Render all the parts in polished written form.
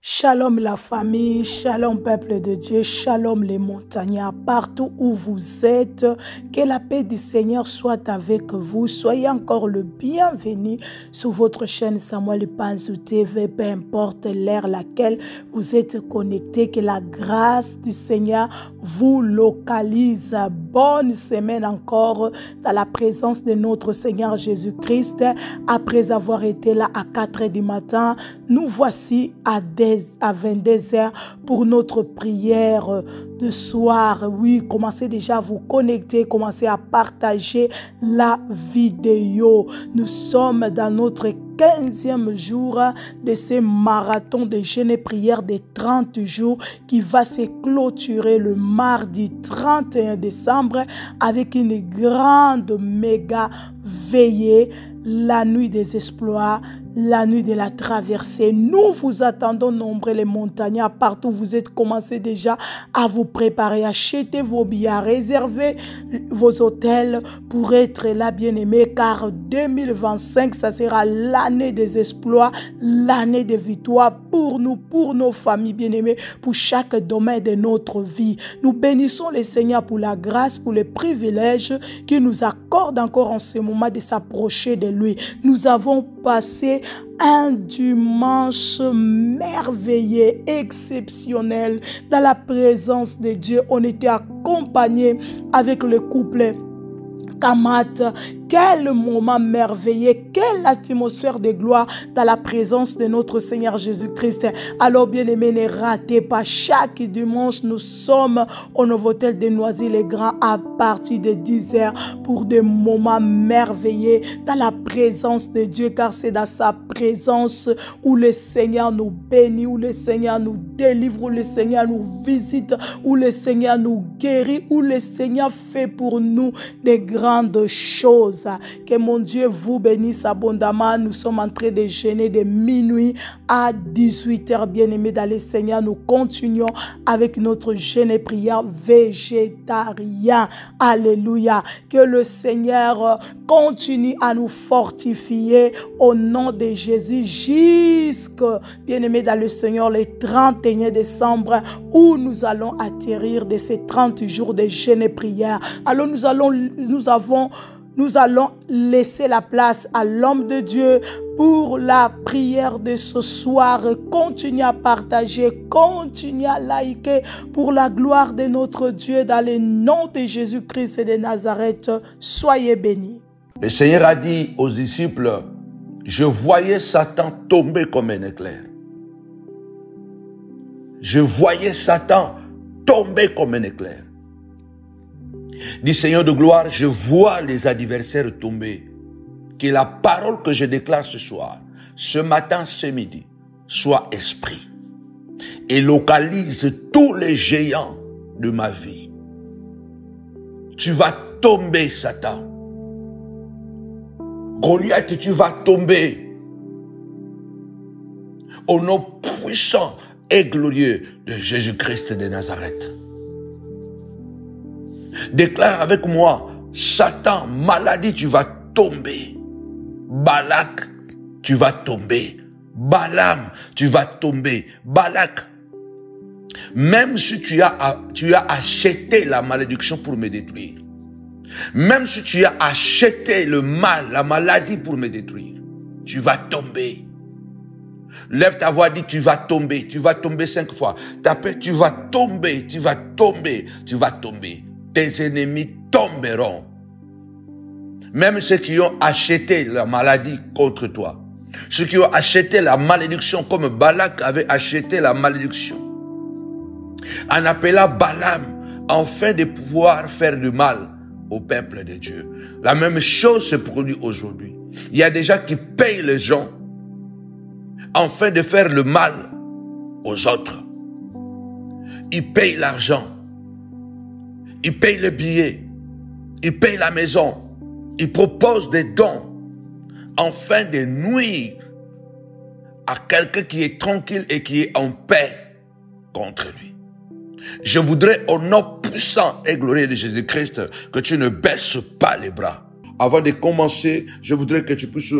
Shalom la famille, shalom peuple de Dieu, shalom les montagnards, partout où vous êtes, que la paix du Seigneur soit avec vous. Soyez encore le bienvenu sur votre chaîne Samuel Panzou TV, peu importe l'ère laquelle vous êtes connecté, que la grâce du Seigneur vous localise. Bonne semaine encore dans la présence de notre Seigneur Jésus-Christ. Après avoir été là à 4 h du matin, nous voici à 22 h pour notre prière de soir. Oui, commencez déjà à vous connecter, commencez à partager la vidéo. Nous sommes dans notre 15e jour de ce marathon de jeûne et prière de 30 jours qui va se clôturer le mardi 31 décembre avec une grande méga veillée, la nuit des exploits, la nuit de la traversée. Nous vous attendons nombreux les montagnards partout. Vous êtes commencé déjà à vous préparer, achetez vos billets, réservez vos hôtels pour être là bien aimés, car 2025 ça sera l'année des exploits, l'année des victoires pour nous, pour nos familles bien aimées, pour chaque domaine de notre vie. Nous bénissons le Seigneur pour la grâce, pour le privilège qu'il nous accorde encore en ce moment de s'approcher de lui. Nous avons passé un dimanche merveilleux, exceptionnel dans la présence de Dieu. On était accompagnés avec le couple Kamat. Quel moment merveilleux, quelle atmosphère de gloire dans la présence de notre Seigneur Jésus-Christ. Alors bien aimés, ne ratez pas, chaque dimanche nous sommes au Novotel de Noisy-le-Grand à partir de 10 h pour des moments merveilleux dans la présence de Dieu, car c'est dans sa présence où le Seigneur nous bénit, où le Seigneur nous délivre, où le Seigneur nous visite, où le Seigneur nous guérit, où le Seigneur fait pour nous des grandes choses. Que mon Dieu vous bénisse abondamment. Nous sommes en train de jeûner de minuit à 18 h bien aimés dans le Seigneur. Nous continuons avec notre jeûne et prière végétarien. Alléluia. Que le Seigneur continue à nous fortifier au nom de Jésus jusque, bien aimés dans le Seigneur, le 31 décembre où nous allons atterrir de ces 30 jours de jeûne et prière. Alors nous allons laisser la place à l'homme de Dieu pour la prière de ce soir. Continuez à partager, continuez à liker pour la gloire de notre Dieu dans le nom de Jésus-Christ de Nazareth. Soyez bénis. Le Seigneur a dit aux disciples, je voyais Satan tomber comme un éclair. Je voyais Satan tomber comme un éclair. Dit Seigneur de gloire, je vois les adversaires tomber. Que la parole que je déclare ce soir, ce matin, ce midi, soit esprit. Et localise tous les géants de ma vie. Tu vas tomber, Satan. Goliath, tu vas tomber. Au nom puissant et glorieux de Jésus-Christ de Nazareth. Déclare avec moi, Satan, maladie, tu vas tomber. Balak, tu vas tomber. Balaam, tu vas tomber. Balak, même si tu as acheté la malédiction pour me détruire, même si tu as acheté le mal, la maladie pour me détruire, tu vas tomber. Lève ta voix, dis tu vas tomber 5 fois. Tape, tu vas tomber, tu vas tomber, tu vas tomber. Tes ennemis tomberont. Même ceux qui ont acheté la maladie contre toi. Ceux qui ont acheté la malédiction comme Balak avait acheté la malédiction. En appelant Balaam afin de pouvoir faire du mal au peuple de Dieu. La même chose se produit aujourd'hui. Il y a des gens qui payent les gens afin de faire le mal aux autres. Ils payent l'argent. Ils payent le billet, ils payent la maison, ils proposent des dons afin de nuire à quelqu'un qui est tranquille et qui est en paix contre lui. Je voudrais au nom puissant et glorieux de Jésus-Christ que tu ne baisses pas les bras. Avant de commencer, je voudrais que tu puisses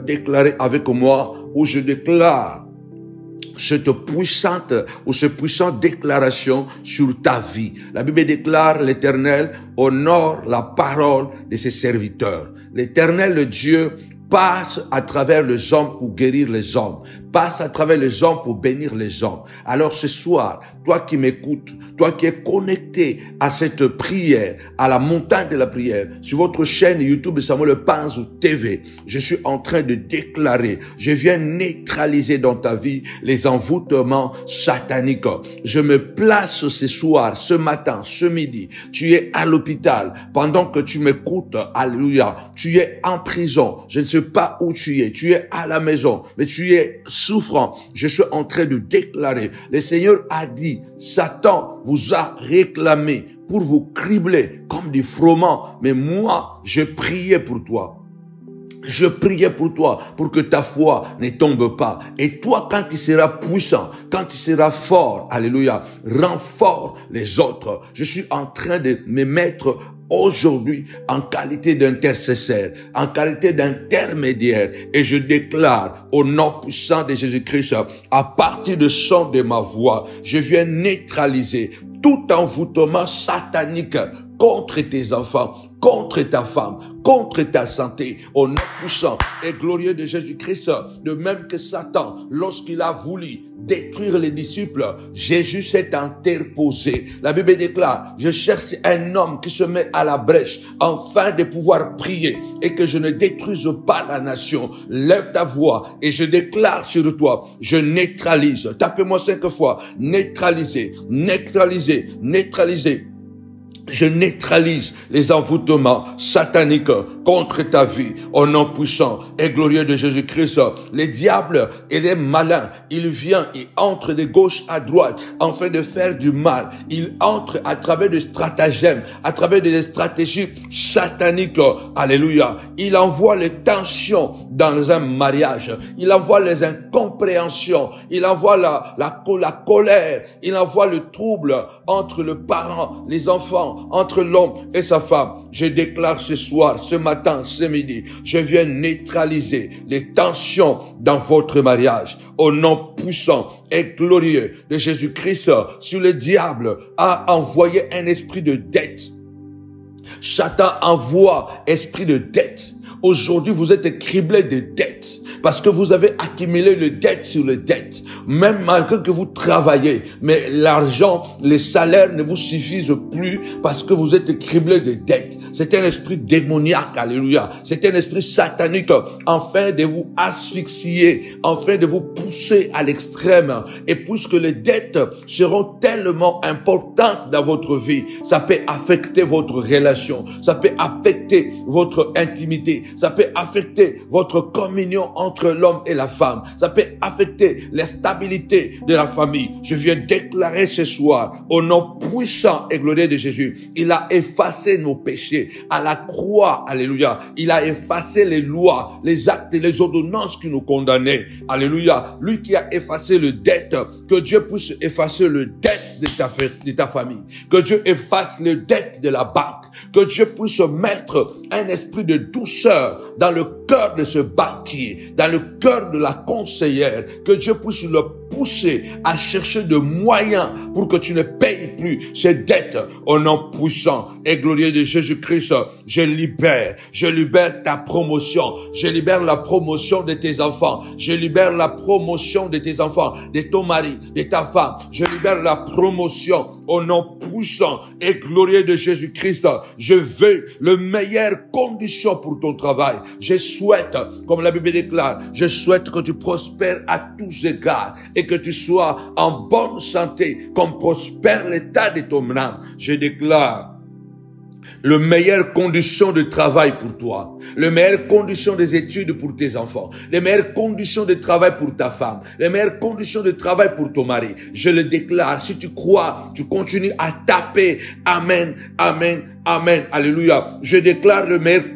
déclarer avec moi, où je déclare cette puissante ou cette puissante déclaration sur ta vie. La Bible déclare: l'Éternel honore la parole de ses serviteurs. L'Éternel, le Dieu, passe à travers les hommes pour guérir les hommes, passe à travers les hommes pour bénir les hommes. Alors ce soir, toi qui m'écoutes, toi qui es connecté à cette prière, à la montagne de la prière, sur votre chaîne YouTube Samuel Panzou TV, je suis en train de déclarer, je viens neutraliser dans ta vie les envoûtements sataniques. Je me place ce soir, ce matin, ce midi, tu es à l'hôpital, pendant que tu m'écoutes, alléluia, tu es en prison, je ne sais pas où tu es à la maison, mais tu es souffrant. Je suis en train de déclarer, le Seigneur a dit, Satan vous a réclamé pour vous cribler comme du froment, mais moi, je priais pour toi. Je priais pour toi, pour que ta foi ne tombe pas. Et toi, quand tu seras puissant, quand tu seras fort, alléluia, renforce les autres. Je suis en train de me mettre aujourd'hui en qualité d'intercesseur, en qualité d'intermédiaire, et je déclare au nom puissant de Jésus-Christ, à partir du son de ma voix, je viens neutraliser tout envoûtement satanique contre tes enfants, contre ta femme, contre ta santé, au nom puissant et glorieux de Jésus-Christ. De même que Satan, lorsqu'il a voulu détruire les disciples, Jésus s'est interposé. La Bible déclare, je cherche un homme qui se met à la brèche afin de pouvoir prier et que je ne détruise pas la nation. Lève ta voix et je déclare sur toi, je neutralise. Tapez-moi 5 fois, neutraliser, neutraliser, neutraliser. Je neutralise les envoûtements sataniques contre ta vie au nom puissant et glorieux de Jésus-Christ. Le diable, il est malin. Il vient, il entre de gauche à droite afin de faire du mal. Il entre à travers des stratagèmes, à travers des stratégies sataniques. Alléluia. Il envoie les tensions dans un mariage. Il envoie les incompréhensions. Il envoie la colère. Il envoie le trouble entre le parent, les enfants, entre l'homme et sa femme. Je déclare ce soir, ce matin, ce midi, je viens neutraliser les tensions dans votre mariage. Au nom puissant et glorieux de Jésus-Christ, sur le diable a envoyé un esprit de dette. Satan envoie esprit de dette. Aujourd'hui, vous êtes criblés de dettes parce que vous avez accumulé le dette sur le dette. Même malgré que vous travaillez, mais l'argent, les salaires ne vous suffisent plus parce que vous êtes criblés de dettes. C'est un esprit démoniaque, alléluia. C'est un esprit satanique afin de vous asphyxier, afin de vous pousser à l'extrême. Et puisque les dettes seront tellement importantes dans votre vie, ça peut affecter votre relation, ça peut affecter votre intimité, ça peut affecter votre communion entre l'homme et la femme. Ça peut affecter la stabilité de la famille. Je viens déclarer ce soir, au nom puissant et glorieux de Jésus, il a effacé nos péchés à la croix. Alléluia. Il a effacé les lois, les actes et les ordonnances qui nous condamnaient. Alléluia. Lui qui a effacé le dette, que Dieu puisse effacer le dette de ta famille. Que Dieu efface le dette de la banque. Que Dieu puisse mettre un esprit de douceur dans le cœur de ce banquier, dans le cœur de la conseillère, que Dieu puisse le pousser à chercher de moyens pour que tu ne payes plus ces dettes. Au nom puissant et glorieux de Jésus-Christ, je libère ta promotion, je libère la promotion de tes enfants, je libère la promotion de tes enfants, de ton mari, de ta femme, je libère la promotion au nom puissant et glorieux de Jésus-Christ. Je veux les meilleures conditions pour ton travail. Je souhaite, comme la Bible déclare, je souhaite que tu prospères à tous égards et que tu sois en bonne santé, comme prospère l'état de ton âme. Je déclare les meilleures conditions de travail pour toi, les meilleures conditions des études pour tes enfants, les meilleures conditions de travail pour ta femme, les meilleures conditions de travail pour ton mari. Je le déclare. Si tu crois, tu continues à taper. Amen, amen, Amen. Alléluia. Je déclare les meilleures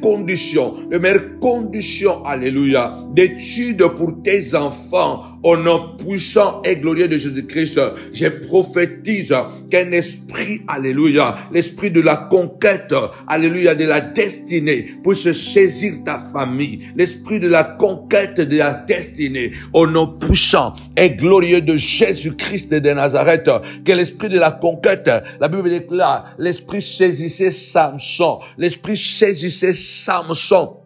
conditions, alléluia, d'études pour tes enfants au nom puissant et glorieux de Jésus-Christ. Je prophétise qu'un esprit, alléluia, l'esprit de la conquête, alléluia, de la destinée, puisse saisir ta famille. L'esprit de la conquête de la destinée, au nom puissant et glorieux de Jésus-Christ de Nazareth, que l'esprit de la conquête, la Bible déclare, l'esprit saisissait Samson. L'esprit saisissait Samson.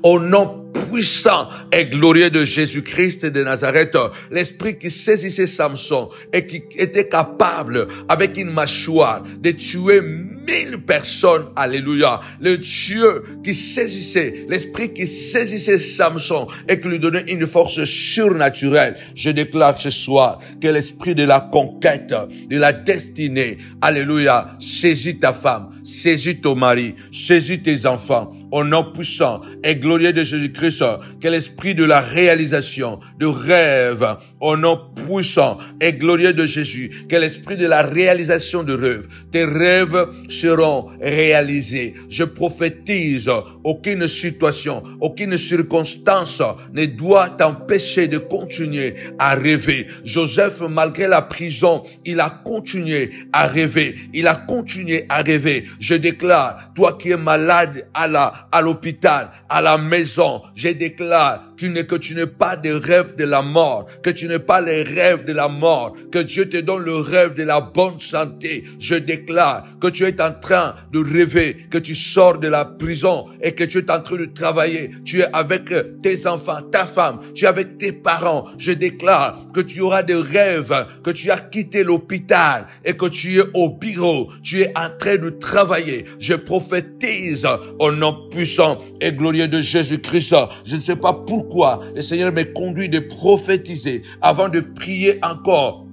Au nom puissant et glorieux de Jésus-Christ de Nazareth, l'esprit qui saisissait Samson et qui était capable, avec une mâchoire, de tuer 1000 personnes, alléluia. Le Dieu qui saisissait, l'esprit qui saisissait Samson et qui lui donnait une force surnaturelle. Je déclare ce soir que l'esprit de la conquête, de la destinée, alléluia, saisit ta femme, saisit ton mari, saisit tes enfants. Au nom puissant et glorieux de Jésus-Christ, que l'esprit de la réalisation, de rêve, au nom puissant et glorieux de Jésus, que l'esprit de la réalisation de rêves, tes rêves seront réalisés. Je prophétise, aucune situation, aucune circonstance ne doit t'empêcher de continuer à rêver. Joseph, malgré la prison, il a continué à rêver. Il a continué à rêver. Je déclare, toi qui es malade à l'hôpital, à la maison, je déclare que tu n'es pas des rêves de la mort, que tu n'es pas les rêves de la mort, que Dieu te donne le rêve de la bonne santé. Je déclare que tu es en train de rêver, que tu sors de la prison et que tu es en train de travailler. Tu es avec tes enfants, ta femme, tu es avec tes parents. Je déclare que tu auras des rêves, que tu as quitté l'hôpital et que tu es au bureau. Tu es en train de travailler. Je prophétise au nom puissant et glorieux de Jésus-Christ. Je ne sais pas pourquoi le Seigneur me conduit de prophétiser avant de prier encore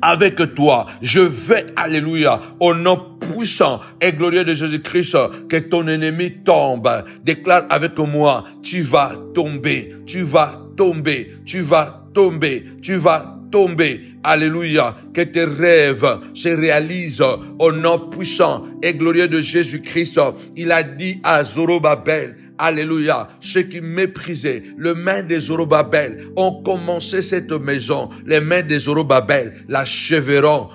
avec toi. Je vais, alléluia, au nom puissant et glorieux de Jésus-Christ, que ton ennemi tombe. Déclare avec moi, tu vas tomber, tu vas tomber, tu vas tomber, tu vas tomber. Alléluia, que tes rêves se réalisent au nom puissant et glorieux de Jésus-Christ. Il a dit à Zorobabel, alléluia, ceux qui méprisaient les mains de Zorobabel ont commencé cette maison. Les mains de Zorobabel l'achèveront,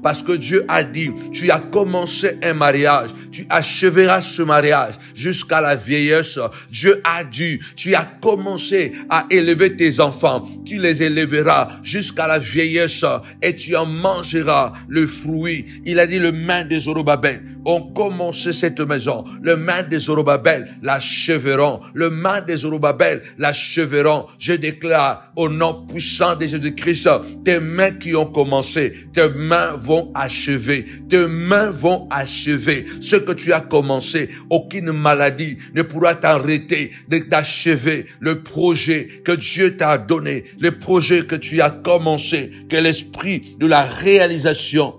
parce que Dieu a dit, tu as commencé un mariage, tu achèveras ce mariage jusqu'à la vieillesse. Dieu a dit, tu as commencé à élever tes enfants, tu les élèveras jusqu'à la vieillesse et tu en mangeras le fruit. Il a dit, les mains de Zorobabel ont commencé cette maison. Les mains de Zorobabel l'achèveront. Les mains de Zorobabel l'achèveront. Je déclare au nom puissant de Jésus-Christ, tes mains qui ont commencé, tes mains vont achever. Tes mains vont achever ce que tu as commencé. Aucune maladie ne pourra t'arrêter d'achever le projet que Dieu t'a donné, le projet que tu as commencé. Que l'esprit de la réalisation,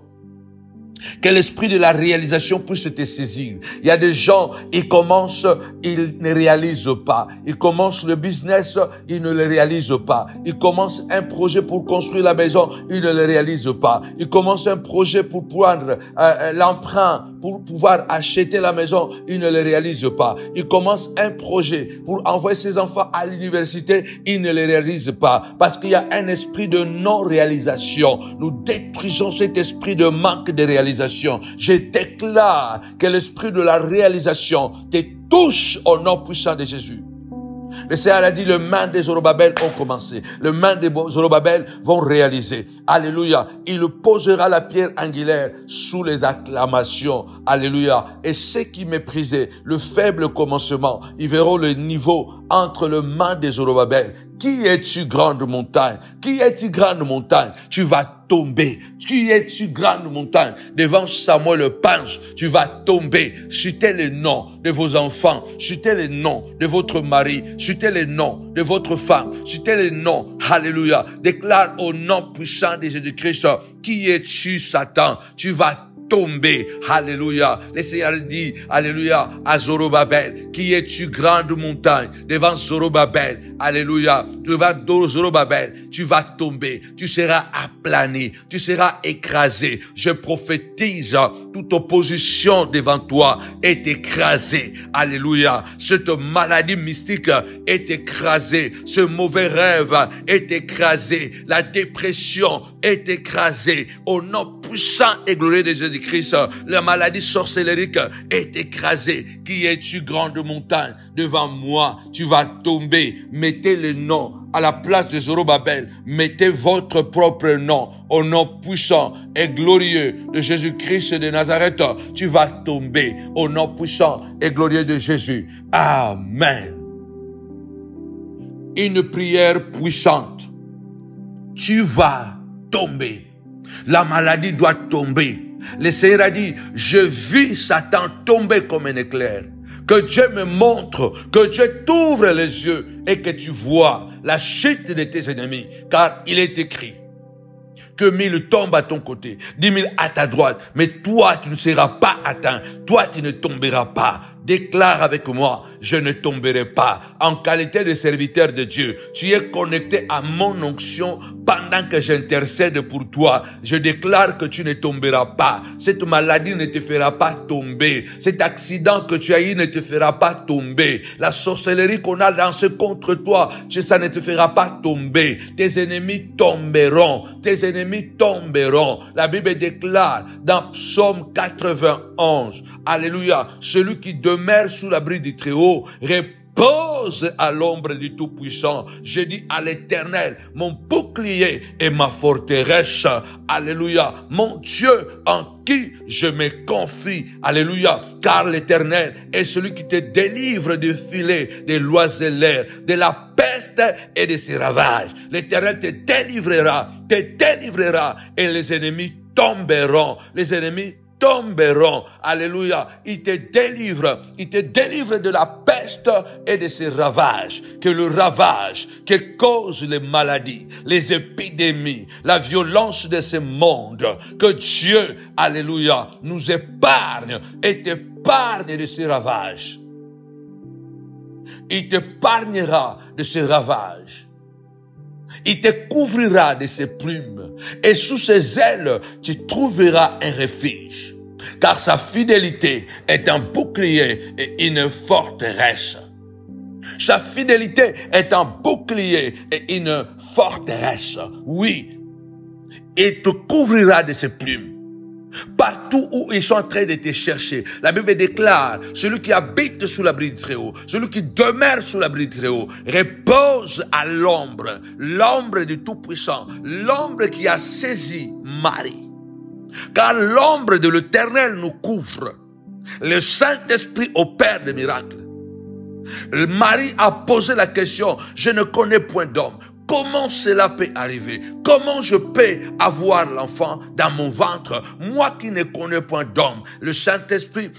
que l'esprit de la réalisation puisse te saisir. Il y a des gens, ils commencent, ils ne réalisent pas. Ils commencent le business, ils ne le réalisent pas. Ils commencent un projet pour construire la maison, ils ne le réalisent pas. Ils commencent un projet pour prendre l'emprunt, pour pouvoir acheter la maison, ils ne le réalisent pas. Ils commencent un projet pour envoyer ses enfants à l'université, ils ne le réalisent pas. Parce qu'il y a un esprit de non-réalisation. Nous détruisons cet esprit de manque de réalisation. Je déclare que l'esprit de la réalisation te touche au nom puissant de Jésus. Le Seigneur a dit, les mains de Zorobabel ont commencé. Les mains de Zorobabel vont réaliser. Alléluia. Il posera la pierre angulaire sous les acclamations. Alléluia. Et ceux qui méprisaient le faible commencement, ils verront le niveau entre les mains de Zorobabel. Qui es-tu, grande montagne? Qui es-tu, grande montagne? Tu vas tomber. Qui es-tu, grande montagne? Devant Samuel le Panche, tu vas tomber. Citez les noms de vos enfants. Citez les noms de votre mari. Citez les noms de votre femme. Citez les noms. Alléluia. Déclare au nom puissant de Jésus-Christ. Qui es-tu, Satan? Tu vas tomber. Alléluia. Le Seigneur dit, alléluia, à Zorobabel, qui es-tu grande montagne devant Zorobabel, alléluia, devant Zorobabel, tu vas tomber, tu seras aplani, tu seras écrasé. Je prophétise, toute opposition devant toi est écrasée. Alléluia. Cette maladie mystique est écrasée. Ce mauvais rêve est écrasé. La dépression est écrasée. Au nom puissant et glorieux de Jésus-Christ, la maladie sorcellérique est écrasée. Qui es-tu, grande montagne? Devant moi, tu vas tomber. Mettez le nom à la place de Zorobabel. Mettez votre propre nom. Au nom puissant et glorieux de Jésus-Christ de Nazareth, tu vas tomber. Au nom puissant et glorieux de Jésus. Amen. Une prière puissante. Tu vas tomber. La maladie doit tomber. Le Seigneur a dit, je vis Satan tomber comme un éclair. Que Dieu me montre, que Dieu t'ouvre les yeux et que tu vois la chute de tes ennemis. Car il est écrit que 1000 tombent à ton côté, 10 000 à ta droite. Mais toi, tu ne seras pas atteint. Toi, tu ne tomberas pas. Déclare avec moi, je ne tomberai pas. En qualité de serviteur de Dieu, tu es connecté à mon onction pendant que j'intercède pour toi. Je déclare que tu ne tomberas pas. Cette maladie ne te fera pas tomber. Cet accident que tu as eu ne te fera pas tomber. La sorcellerie qu'on a lancée contre toi, ça ne te fera pas tomber. Tes ennemis tomberont. Tes ennemis tomberont. La Bible déclare dans Psaume 91, alléluia, celui qui demeure sous l'abri du Très-Haut repose à l'ombre du Tout-Puissant. Je dis à l'Éternel, mon bouclier et ma forteresse. Alléluia. Mon Dieu en qui je me confie. Alléluia. Car l'Éternel est celui qui te délivre du filet des l'oiseleur, de la peste et de ses ravages. L'Éternel te délivrera et les ennemis tomberont. Les ennemis tomberont. Alléluia. Il te délivre de la peste et de ses ravages. Que le ravage que causent les maladies, les épidémies, la violence de ce monde, que Dieu, alléluia, nous épargne et t'épargne de ces ravages. Il t'épargnera de ces ravages. Il te couvrira de ses plumes et sous ses ailes, tu trouveras un refuge. Car sa fidélité est un bouclier et une forteresse. Sa fidélité est un bouclier et une forteresse. Oui, il te couvrira de ses plumes. Partout où ils sont en train de te chercher, la Bible déclare, celui qui habite sous l'abri du Très-Haut, celui qui demeure sous l'abri du Très-Haut, repose à l'ombre, l'ombre du Tout-Puissant, l'ombre qui a saisi Marie. Car l'ombre de l'Éternel nous couvre. Le Saint-Esprit opère des miracles. Marie a posé la question, je ne connais point d'homme. Comment cela peut arriver? Comment je peux avoir l'enfant dans mon ventre? Moi qui ne connais point d'homme. Le Saint-Esprit,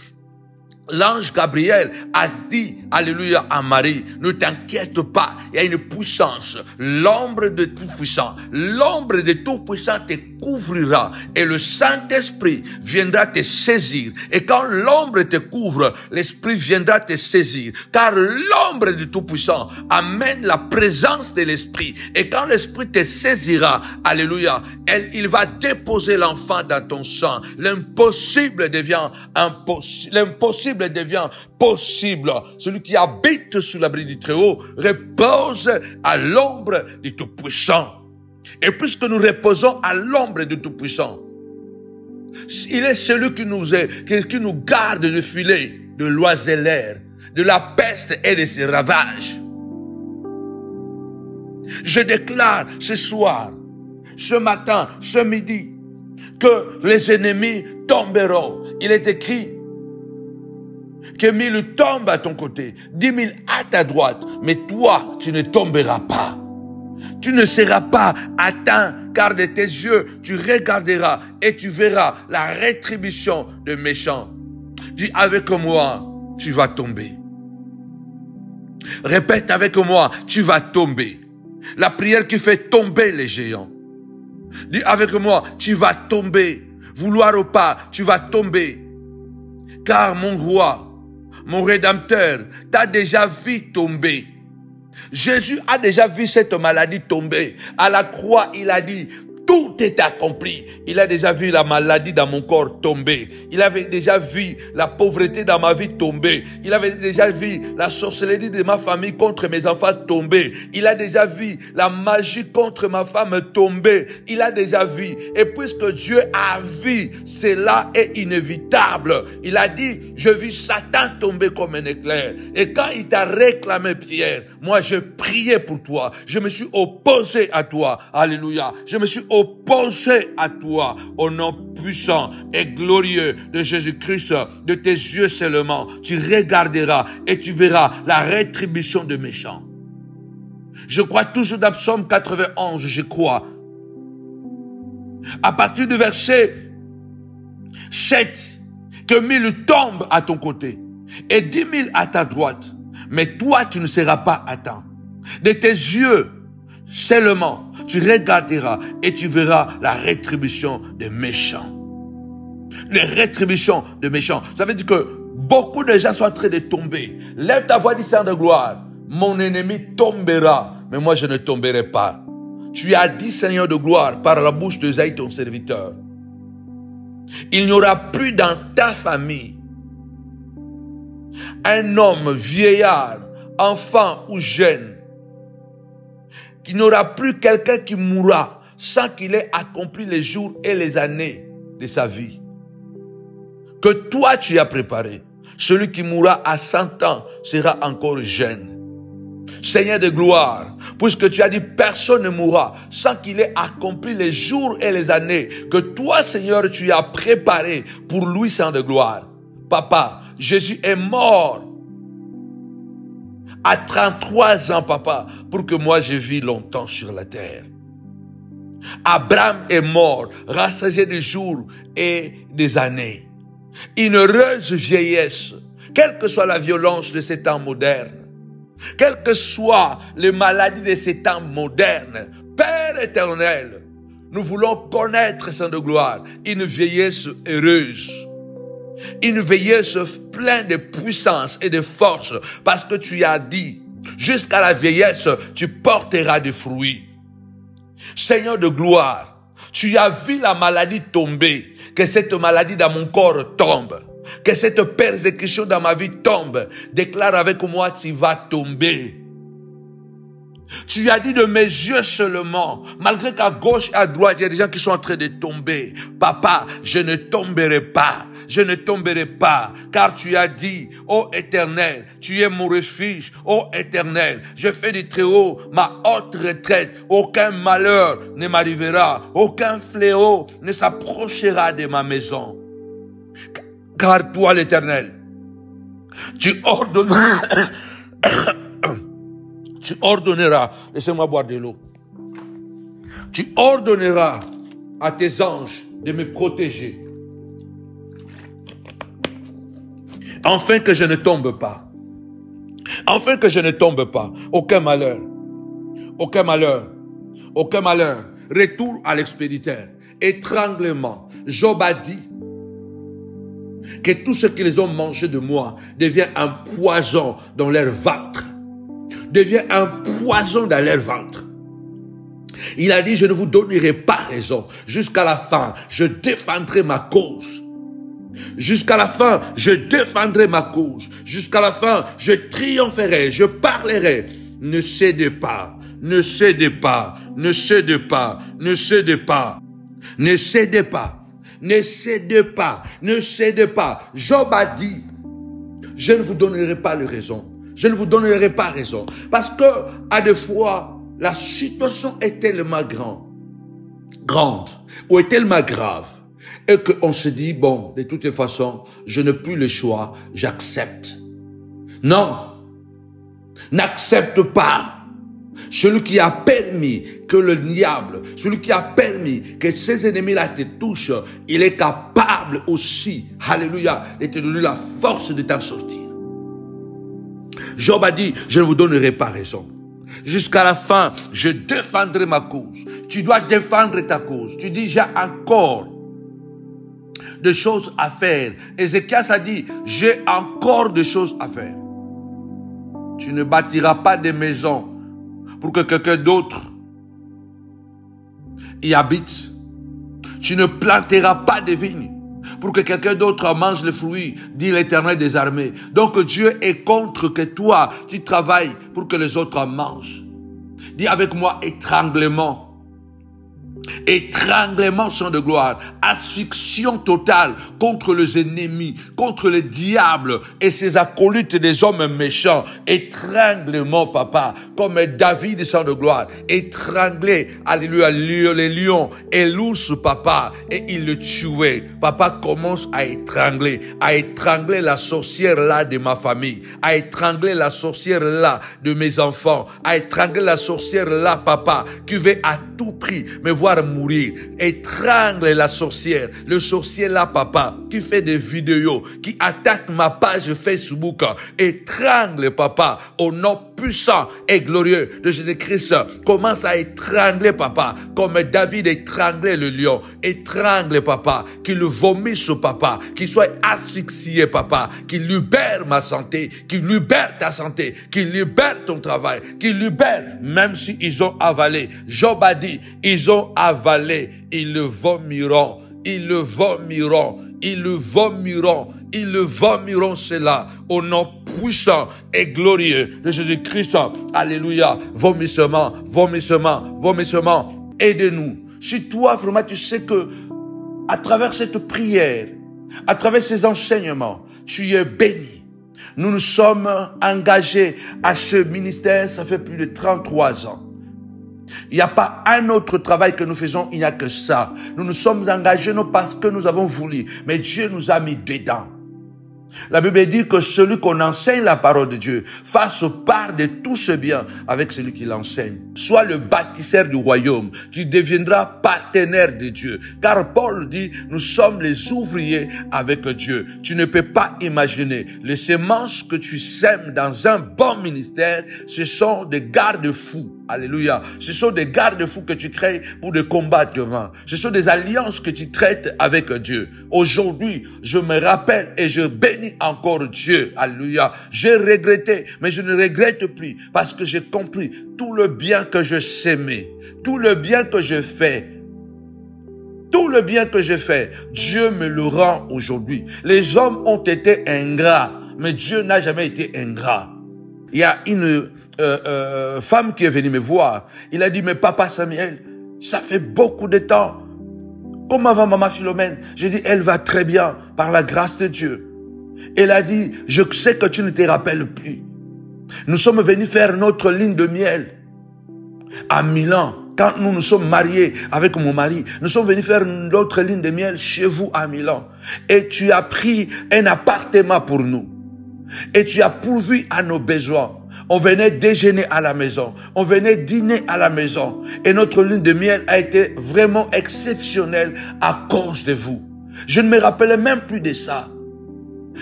l'ange Gabriel a dit, alléluia, à Marie, ne t'inquiète pas, il y a une puissance, l'ombre de Tout-Puissant, l'ombre de Tout-Puissant te couvrira et le Saint-Esprit viendra te saisir. Et quand l'ombre te couvre, l'Esprit viendra te saisir. Car l'ombre du Tout-Puissant amène la présence de l'Esprit. Et quand l'Esprit te saisira, alléluia, il va déposer l'enfant dans ton sang. L'impossible devient impossible. L'impossible devient possible. Celui qui habite sous l'abri du Très-Haut repose à l'ombre du Tout-Puissant. Et puisque nous reposons à l'ombre du Tout-Puissant, il est celui qui nous garde du filet de l'oiseleur, de la peste et de ses ravages. Je déclare ce soir, ce matin, ce midi, que les ennemis tomberont. Il est écrit que 1000 tombent à ton côté, 10 000 à ta droite, mais toi, tu ne tomberas pas. Tu ne seras pas atteint, car de tes yeux, tu regarderas et tu verras la rétribution des méchants. Dis avec moi, tu vas tomber. Répète avec moi, tu vas tomber. La prière qui fait tomber les géants. Dis avec moi, tu vas tomber. Vouloir ou pas, tu vas tomber. Car mon roi, mon rédempteur, t'a déjà vu tomber. Jésus a déjà vu cette maladie tomber. À la croix, il a dit, tout est accompli. Il a déjà vu la maladie dans mon corps tomber. Il avait déjà vu la pauvreté dans ma vie tomber. Il avait déjà vu la sorcellerie de ma famille contre mes enfants tomber. Il a déjà vu la magie contre ma femme tomber. Il a déjà vu. Et puisque Dieu a vu, cela est inévitable. Il a dit, je vis Satan tomber comme un éclair. Et quand il t'a réclamé Pierre, moi je priais pour toi. Je me suis opposé à toi. Alléluia. Je me suis opposé à toi au nom puissant et glorieux de Jésus-Christ. De tes yeux seulement, tu regarderas et tu verras la rétribution de méchants. Je crois toujours dans Psaume 91, je crois. À partir du verset 7, que 1000 tombent à ton côté et 10 000 à ta droite, mais toi tu ne seras pas atteint. De tes yeux seulement, tu regarderas et tu verras la rétribution des méchants. Les rétributions des méchants. Ça veut dire que beaucoup de gens sont en train de tomber. Lève ta voix, dis Seigneur de gloire. Mon ennemi tombera, mais moi je ne tomberai pas. Tu as dit, Seigneur de gloire, par la bouche d'Esaïe, ton serviteur. Il n'y aura plus dans ta famille un homme, vieillard, enfant ou jeune, qu'il n'y aura plus quelqu'un qui mourra sans qu'il ait accompli les jours et les années de sa vie. Que toi tu as préparé. Celui qui mourra à 100 ans sera encore jeune. Seigneur de gloire, puisque tu as dit personne ne mourra sans qu'il ait accompli les jours et les années que toi, Seigneur, tu as préparé pour lui, Seigneur de gloire. Papa, Jésus est mort à 33 ans, papa, pour que moi je vis longtemps sur la terre. Abraham est mort, rassasié des jours et des années. Une heureuse vieillesse, quelle que soit la violence de ces temps modernes, quelles que soient les maladies de ces temps modernes, Père éternel, nous voulons connaître, Saint de gloire, une vieillesse heureuse. Une vieillesse pleine de puissance et de force, parce que tu as dit, jusqu'à la vieillesse, tu porteras des fruits. Seigneur de gloire, tu as vu la maladie tomber, que cette maladie dans mon corps tombe, que cette persécution dans ma vie tombe. Déclare avec moi, tu vas tomber. Tu as dit de mes yeux seulement, malgré qu'à gauche et à droite, il y a des gens qui sont en train de tomber. Papa, je ne tomberai pas. Je ne tomberai pas, car tu as dit, ô Éternel, tu es mon refuge, ô Éternel, je fais du Très-Haut ma haute retraite, aucun malheur ne m'arrivera, aucun fléau ne s'approchera de ma maison. Car toi, l'Éternel, tu ordonneras, laissez-moi boire de l'eau, tu ordonneras à tes anges de me protéger, afin que je ne tombe pas. Afin que je ne tombe pas. Aucun malheur. Aucun malheur. Aucun malheur. Retour à l'expéditeur. Étranglement. Job a dit que tout ce qu'ils ont mangé de moi devient un poison dans leur ventre. Devient un poison dans leur ventre. Il a dit, je ne vous donnerai pas raison. Jusqu'à la fin, je défendrai ma cause. Jusqu'à la fin, je défendrai ma cause. Jusqu'à la fin, je triompherai, je parlerai. Ne cédez pas, ne cédez pas, ne cédez pas, ne cédez pas, ne cédez pas, ne cédez pas, ne cédez pas. Job a dit, je ne vous donnerai pas de raison. Je ne vous donnerai pas raison. Parce que, à des fois, la situation est tellement grande, ou est tellement grave, et qu'on se dit, bon, de toute façon, je n'ai plus le choix, j'accepte. Non, n'accepte pas. Celui qui a permis que le diable, celui qui a permis que ses ennemis-là te touchent, il est capable aussi, alléluia, de te donner la force de t'en sortir. Job a dit, je ne vous donnerai pas raison. Jusqu'à la fin, je défendrai ma cause. Tu dois défendre ta cause. Tu dis, j'ai encore de choses à faire. Ézéchias a dit, j'ai encore des choses à faire. Tu ne bâtiras pas des maisons pour que quelqu'un d'autre y habite. Tu ne planteras pas des vignes pour que quelqu'un d'autre en mange le fruit, dit l'Éternel des armées. Donc Dieu est contre que toi, tu travailles pour que les autres en mangent. Dis avec moi, étranglement. Étranglement sans de gloire, asphyxion totale contre les ennemis, contre les diables et ses acolytes des hommes méchants. Étranglement, papa, comme David sans de gloire, étranglé, alléluia, les lions et l'ours, papa, et il le tuait. Papa commence à étrangler la sorcière là de ma famille, à étrangler la sorcière là de mes enfants, à étrangler la sorcière là, papa, qui veut à tout prix me voir mourir. Étrangle la sorcière, le sorcier là, papa, qui fait des vidéos, qui attaque ma page Facebook. Étrangle, papa, au nom puissant et glorieux de Jésus-Christ. Commence à étrangler, papa, comme David étranglait le lion. Étrangle, papa, qu'il vomisse, papa, qu'il soit asphyxié, papa, qu'il libère ma santé, qu'il libère ta santé, qu'il libère ton travail, qu'il libère, même s'ils ont avalé. Job a dit, ils ont avalé, ils le vomiront, ils le vomiront, ils le vomiront, ils le vomiront cela au nom puissant et glorieux de Jésus-Christ. Alléluia. Vomissement, vomissement, vomissement. Aide-nous. Si toi, vraiment, tu sais que à travers cette prière, à travers ces enseignements, tu es béni. Nous nous sommes engagés à ce ministère, ça fait plus de 33 ans. Il n'y a pas un autre travail que nous faisons, il n'y a que ça. Nous nous sommes engagés non parce que nous avons voulu, mais Dieu nous a mis dedans. La Bible dit que celui qu'on enseigne la parole de Dieu fasse part de tout ce bien avec celui qui l'enseigne. Sois le bâtisseur du royaume. Tu deviendras partenaire de Dieu. Car Paul dit, nous sommes les ouvriers avec Dieu. Tu ne peux pas imaginer les semences que tu sèmes dans un bon ministère. Ce sont des garde-fous. Alléluia. Ce sont des garde-fous que tu crées pour des combattements. Ce sont des alliances que tu traites avec Dieu. Aujourd'hui, je me rappelle et je bénis encore Dieu. Alléluia. J'ai regretté, mais je ne regrette plus parce que j'ai compris tout le bien que je sémais, tout le bien que je fais. Tout le bien que j'ai fait, Dieu me le rend aujourd'hui. Les hommes ont été ingrats, mais Dieu n'a jamais été ingrat. Il y a une femme qui est venue me voir. Il a dit, mais papa Samuel, ça fait beaucoup de temps. Comment va maman Philomène? J'ai dit, elle va très bien, par la grâce de Dieu. Elle a dit, je sais que tu ne te rappelles plus. Nous sommes venus faire notre ligne de miel à Milan. Quand nous nous sommes mariés avec mon mari, nous sommes venus faire notre ligne de miel chez vous à Milan. Et tu as pris un appartement pour nous. Et tu as pourvu à nos besoins. On venait déjeuner à la maison. On venait dîner à la maison. Et notre lune de miel a été vraiment exceptionnelle à cause de vous. Je ne me rappelais même plus de ça.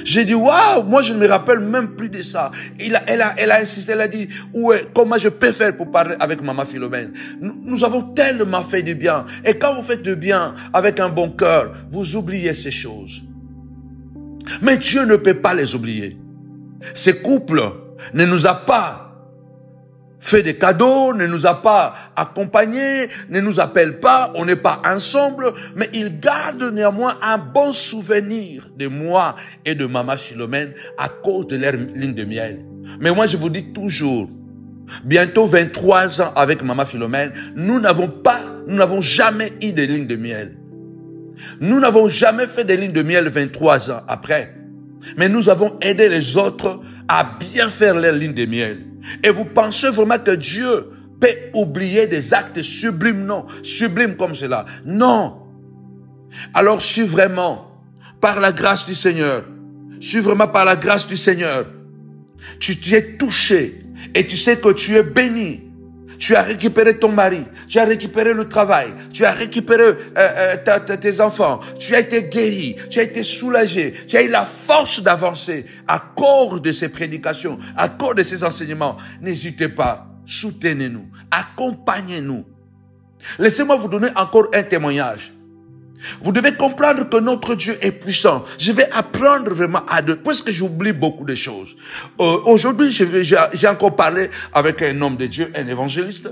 J'ai dit, waouh, moi je ne me rappelle même plus de ça. Elle a insisté, elle a dit, comment je peux faire pour parler avec maman Philomène? Nous avons tellement fait du bien. Et quand vous faites du bien avec un bon cœur, vous oubliez ces choses. Mais Dieu ne peut pas les oublier. Ces couples ne nous a pas fait des cadeaux, ne nous a pas accompagnés, ne nous appelle pas, on n'est pas ensemble, mais il garde néanmoins un bon souvenir de moi et de maman Philomène à cause de leur ligne de miel. Mais moi je vous dis toujours, bientôt 23 ans avec maman Philomène, nous n'avons jamais eu de ligne de miel. Nous n'avons jamais fait des lignes de miel 23 ans après. Mais nous avons aidé les autres à bien faire leur ligne de miel. Et vous pensez vraiment que Dieu peut oublier des actes sublimes? Non, sublimes comme cela. Non. Alors si vraiment, par la grâce du Seigneur, tu es touché et tu sais que tu es béni, tu as récupéré ton mari, tu as récupéré le travail, tu as récupéré tes enfants, tu as été guéri, tu as été soulagé, tu as eu la force d'avancer à cause de ces prédications, à cause de ces enseignements. N'hésitez pas, soutenez-nous, accompagnez-nous. Laissez-moi vous donner encore un témoignage. Vous devez comprendre que notre Dieu est puissant. Je vais apprendre vraiment à deux, parce que j'oublie beaucoup de choses. Aujourd'hui, j'ai encore parlé avec un homme de Dieu, un évangéliste.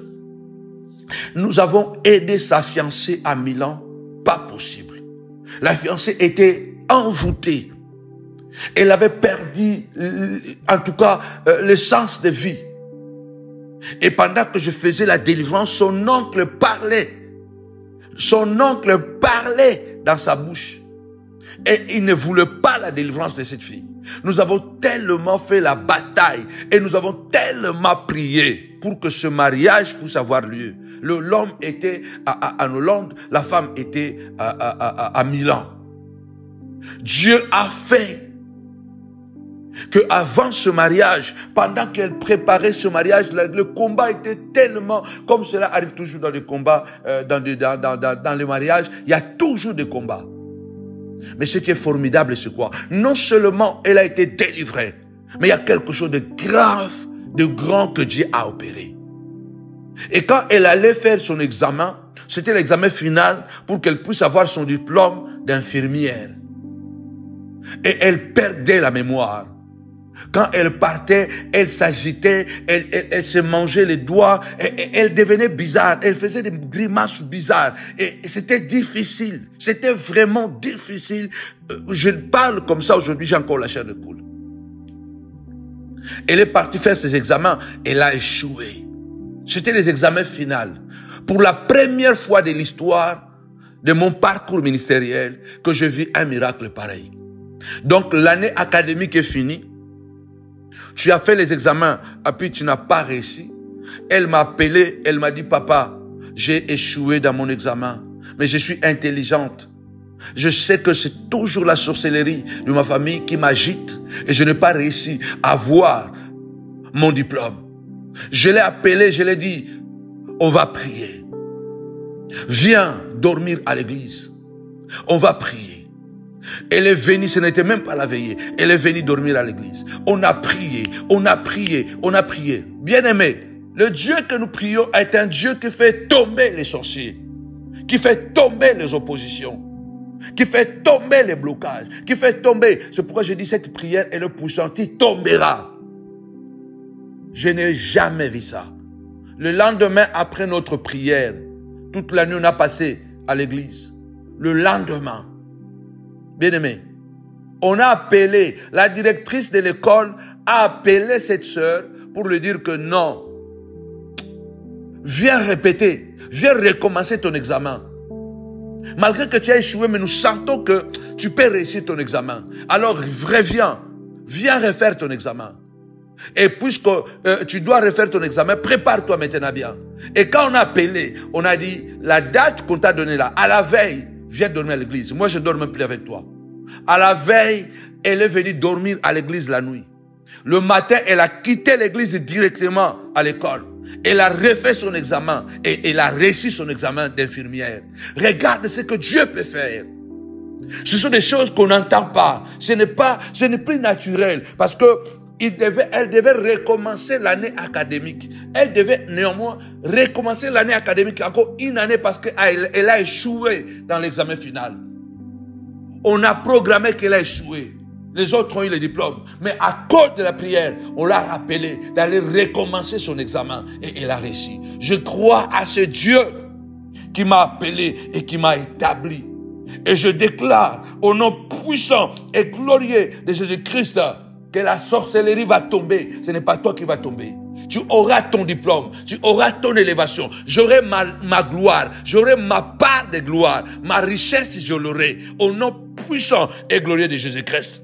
Nous avons aidé sa fiancée à Milan. Pas possible. La fiancée était envoûtée. Elle avait perdu, en tout cas, le sens de vie. Et pendant que je faisais la délivrance, son oncle parlait. Son oncle parlait dans sa bouche. Et il ne voulait pas la délivrance de cette fille. Nous avons tellement fait la bataille et nous avons tellement prié pour que ce mariage puisse avoir lieu. L'homme était en Hollande, la femme était à Milan. Dieu a fait que avant ce mariage, pendant qu'elle préparait ce mariage, le combat était tellement, comme cela arrive toujours dans les combats, dans les mariages, il y a toujours des combats. Mais ce qui est formidable, c'est quoi? Non seulement elle a été délivrée, mais il y a quelque chose de grave, de grand que Dieu a opéré. Et quand elle allait faire son examen, c'était l'examen final pour qu'elle puisse avoir son diplôme d'infirmière. Et elle perdait la mémoire. Quand elle partait, elle s'agitait, elle se mangeait les doigts, elle devenait bizarre, elle faisait des grimaces bizarres. Et c'était difficile, c'était vraiment difficile. Je parle comme ça aujourd'hui, j'ai encore la chair de poule. Elle est partie faire ses examens, elle a échoué. C'était les examens finaux. Pour la première fois de l'histoire de mon parcours ministériel, que je vis un miracle pareil. Donc l'année académique est finie. Tu as fait les examens, et puis tu n'as pas réussi. Elle m'a appelé, elle m'a dit, papa, j'ai échoué dans mon examen, mais je suis intelligente. Je sais que c'est toujours la sorcellerie de ma famille qui m'agite et je n'ai pas réussi à avoir mon diplôme. Je l'ai appelé, je lui ai dit, on va prier. Viens dormir à l'église. On va prier. Elle est venue, ce n'était même pas la veillée. Elle est venue dormir à l'église. On a prié, on a prié, on a prié. Bien-aimé, le Dieu que nous prions est un Dieu qui fait tomber les sorciers, qui fait tomber les oppositions, qui fait tomber les blocages, qui fait tomber. C'est pourquoi je dis cette prière est le puissante, il tombera. Je n'ai jamais vu ça. Le lendemain, après notre prière, toute la nuit on a passé à l'église. Le lendemain, bien-aimé, on a appelé, la directrice de l'école a appelé cette sœur pour lui dire que non, viens répéter, viens recommencer ton examen. Malgré que tu as échoué, mais nous sentons que tu peux réussir ton examen. Alors reviens, viens refaire ton examen. Et puisque tu dois refaire ton examen, prépare-toi maintenant bien. Et quand on a appelé, on a dit, la date qu'on t'a donnée là, à la veille, viens dormir à l'église. Moi, je ne dors même plus avec toi. À la veille, elle est venue dormir à l'église la nuit. Le matin, elle a quitté l'église directement à l'école. Elle a refait son examen et elle a réussi son examen d'infirmière. Regarde ce que Dieu peut faire. Ce sont des choses qu'on n'entend pas. Ce n'est plus naturel parce que elle devait recommencer l'année académique. Elle devait néanmoins recommencer l'année académique encore une année parce qu'elle a échoué dans l'examen final. On a programmé qu'elle a échoué. Les autres ont eu le diplôme. Mais à cause de la prière, on l'a rappelé d'aller recommencer son examen et elle a réussi. Je crois à ce Dieu qui m'a appelé et qui m'a établi. Et je déclare au nom puissant et glorieux de Jésus-Christ que la sorcellerie va tomber. Ce n'est pas toi qui vas tomber. Tu auras ton diplôme, tu auras ton élévation. J'aurai ma gloire, j'aurai ma part de gloire, ma richesse je l'aurai. Au nom puissant et glorieux de Jésus-Christ.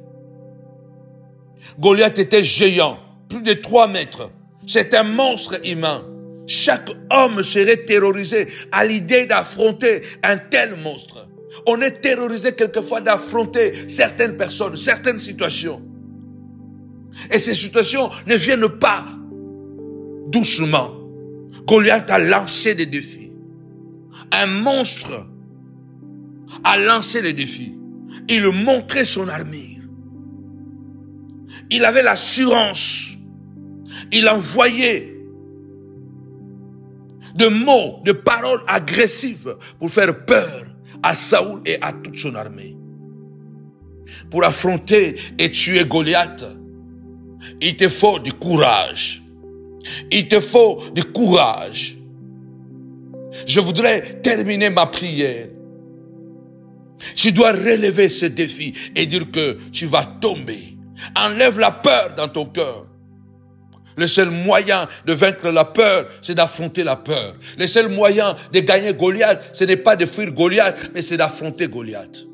Goliath était géant, plus de 3 mètres. C'est un monstre humain. Chaque homme serait terrorisé à l'idée d'affronter un tel monstre. On est terrorisé quelquefois d'affronter certaines personnes, certaines situations. Et ces situations ne viennent pas doucement. Goliath a lancé des défis. Un monstre a lancé les défis. Il montrait son armure. Il avait l'assurance. Il envoyait de mots, de paroles agressives pour faire peur à Saoul et à toute son armée. Pour affronter et tuer Goliath, il te faut du courage. Il te faut du courage. Je voudrais terminer ma prière. Tu dois relever ce défi et dire que tu vas tomber. Enlève la peur dans ton cœur. Le seul moyen de vaincre la peur, c'est d'affronter la peur. Le seul moyen de gagner Goliath, ce n'est pas de fuir Goliath, mais c'est d'affronter Goliath.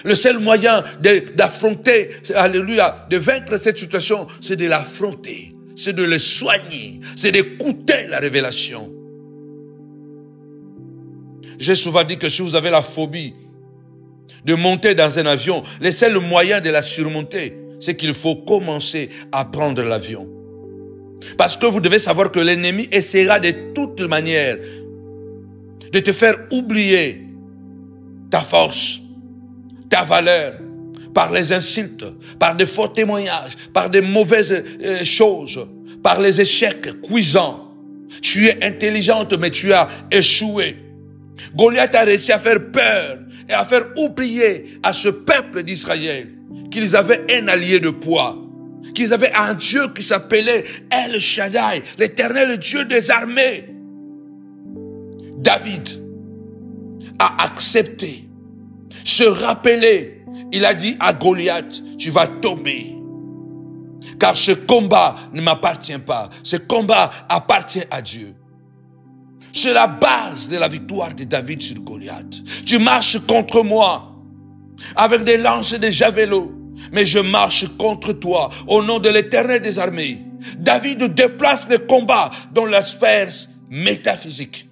Le seul moyen d'affronter, alléluia, de vaincre cette situation, c'est de l'affronter, c'est de le soigner, c'est d'écouter la révélation. J'ai souvent dit que si vous avez la phobie de monter dans un avion, le seul moyen de la surmonter, c'est qu'il faut commencer à prendre l'avion. Parce que vous devez savoir que l'ennemi essaiera de toute manière de te faire oublier ta force, ta valeur, par les insultes, par des faux témoignages, par des mauvaises choses, par les échecs cuisants. Tu es intelligente, mais tu as échoué. Goliath a réussi à faire peur et à faire oublier à ce peuple d'Israël qu'ils avaient un allié de poids, qu'ils avaient un Dieu qui s'appelait El Shaddai, l'Éternel Dieu des armées. David a accepté, se rappeler, il a dit à Goliath, tu vas tomber. Car ce combat ne m'appartient pas, ce combat appartient à Dieu. C'est la base de la victoire de David sur Goliath. Tu marches contre moi avec des lances et des javelots, mais je marche contre toi au nom de l'Éternel des armées. David déplace le combat dans la sphère métaphysique.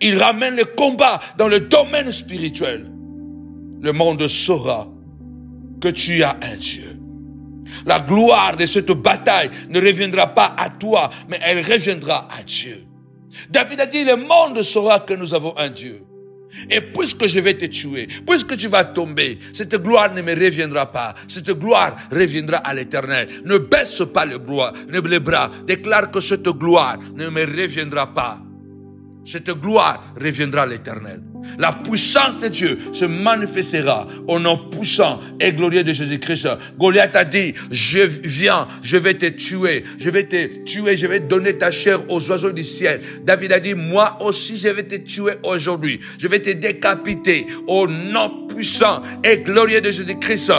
Il ramène le combat dans le domaine spirituel. Le monde saura que tu as un Dieu. La gloire de cette bataille ne reviendra pas à toi, mais elle reviendra à Dieu. David a dit, le monde saura que nous avons un Dieu. Et puisque je vais te tuer, puisque tu vas tomber, cette gloire ne me reviendra pas. Cette gloire reviendra à l'Éternel. Ne baisse pas les bras. Déclare que cette gloire ne me reviendra pas. Cette gloire reviendra à l'Éternel. La puissance de Dieu se manifestera au nom puissant et glorieux de Jésus-Christ. Goliath a dit, je viens, je vais te tuer, je vais donner ta chair aux oiseaux du ciel. David a dit, moi aussi je vais te tuer aujourd'hui, je vais te décapiter au nom puissant et glorieux de Jésus-Christ.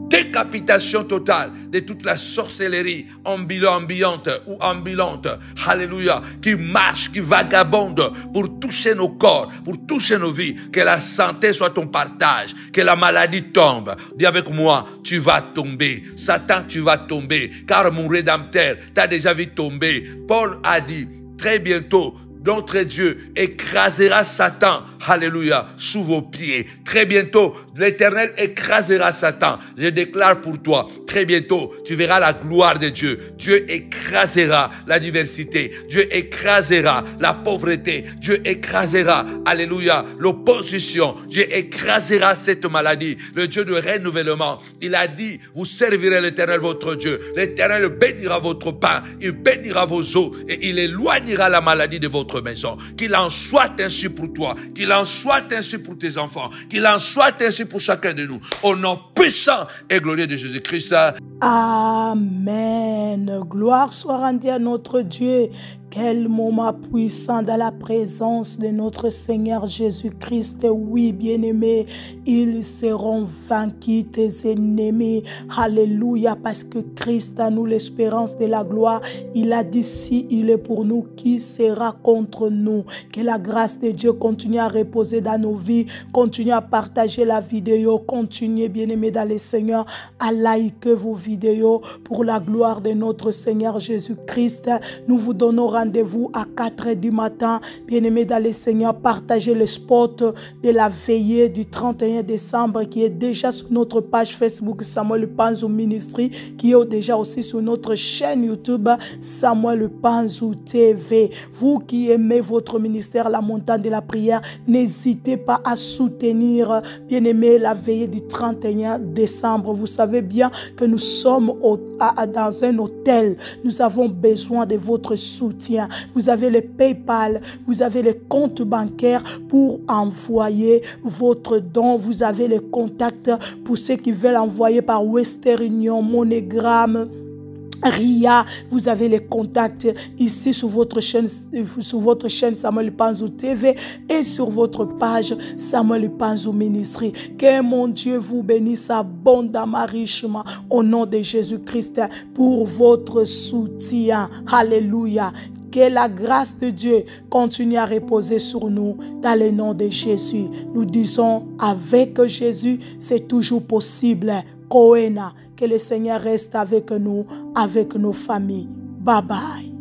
Décapitation totale de toute la sorcellerie ambiante ou ambulante, alléluia, qui marche, qui vagabonde pour toucher nos corps, pour toucher nos vies. Que la santé soit ton partage, que la maladie tombe. Dis avec moi, tu vas tomber. Satan, tu vas tomber, car mon Rédempteur t'a déjà vu tomber. Paul a dit, très bientôt, notre Dieu écrasera Satan, alléluia, sous vos pieds. Très bientôt, l'Éternel écrasera Satan. Je déclare pour toi, très bientôt, tu verras la gloire de Dieu. Dieu écrasera la diversité. Dieu écrasera la pauvreté. Dieu écrasera, alléluia, l'opposition. Dieu écrasera cette maladie. Le Dieu de renouvellement, il a dit, vous servirez l'Éternel votre Dieu. L'Éternel bénira votre pain, il bénira vos eaux et il éloignera la maladie de votre maison. Qu'il en soit ainsi pour toi, qu'il en soit ainsi pour tes enfants, qu'il en soit ainsi pour chacun de nous. Au nom puissant et glorieux de Jésus-Christ. Amen. Gloire soit rendue à notre Dieu. Quel moment puissant dans la présence de notre Seigneur Jésus-Christ. Oui, bien-aimés, ils seront vaincus, tes ennemis. Alléluia, parce que Christ a nous l'espérance de la gloire. Il a dit, si il est pour nous, qui sera contre nous? Que la grâce de Dieu continue à reposer dans nos vies. Continue à partager la vidéo. Continuez, bien-aimés, dans le Seigneur, à liker vos vidéos pour la gloire de notre Seigneur Jésus-Christ. Nous vous donnons rendez-vous à 4h du matin. Bien-aimés dans le Seigneur, partagez le spot de la veillée du 31 décembre qui est déjà sur notre page Facebook Samuel Panzou Ministry, qui est déjà aussi sur notre chaîne YouTube Samuel Panzou TV. Vous qui aimez votre ministère, la montagne de la prière, n'hésitez pas à soutenir, bien-aimés, la veillée du 31 décembre. Vous savez bien que nous sommes dans un hôtel. Nous avons besoin de votre soutien. soutien. Vous avez le PayPal, vous avez les comptes bancaires pour envoyer votre don. Vous avez les contacts pour ceux qui veulent envoyer par Western Union, MoneyGram, RIA. Vous avez les contacts ici sur votre chaîne Samuel Panzou TV et sur votre page Samuel Panzou Ministry. Que mon Dieu vous bénisse abondamment richement au nom de Jésus-Christ pour votre soutien. Alléluia. Que la grâce de Dieu continue à reposer sur nous dans le nom de Jésus. Nous disons avec Jésus, c'est toujours possible. Koena. Que le Seigneur reste avec nous, avec nos familles. Bye bye.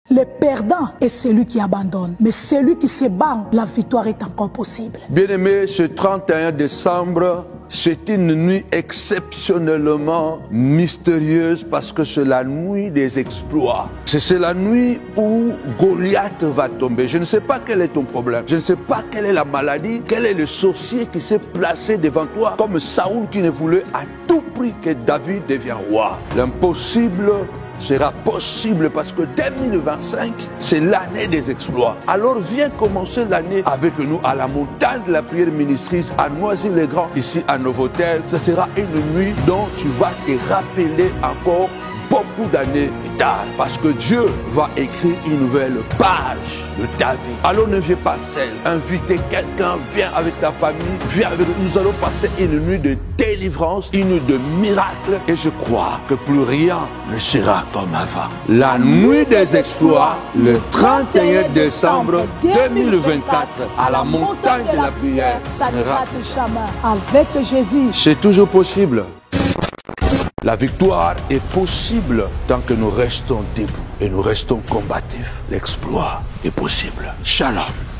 Le perdant est celui qui abandonne, mais celui qui se bat, la victoire est encore possible. Bien-aimé, ce 31 décembre, c'est une nuit exceptionnellement mystérieuse parce que c'est la nuit des exploits. C'est la nuit où Goliath va tomber. Je ne sais pas quel est ton problème. Je ne sais pas quelle est la maladie. Quel est le sorcier qui s'est placé devant toi comme Saoul qui ne voulait à tout prix que David devienne roi. L'impossible sera possible parce que 2025, c'est l'année des exploits. Alors viens commencer l'année avec nous à la montagne de la prière ministrice à Noisy-le-Grand, ici à Novotel. Ce sera une nuit dont tu vas te rappeler encore beaucoup d'années plus tard, parce que Dieu va écrire une nouvelle page de ta vie. Alors ne viens pas seul, invitez quelqu'un, viens avec ta famille, viens avec nous. Nous allons passer une nuit de délivrance, une nuit de miracle, et je crois que plus rien ne sera comme avant. La nuit des exploits, le 31 décembre 2024, à la montagne de la prière. Avec Jésus, c'est toujours possible. La victoire est possible tant que nous restons debout et nous restons combatifs. L'exploit est possible. Shalom.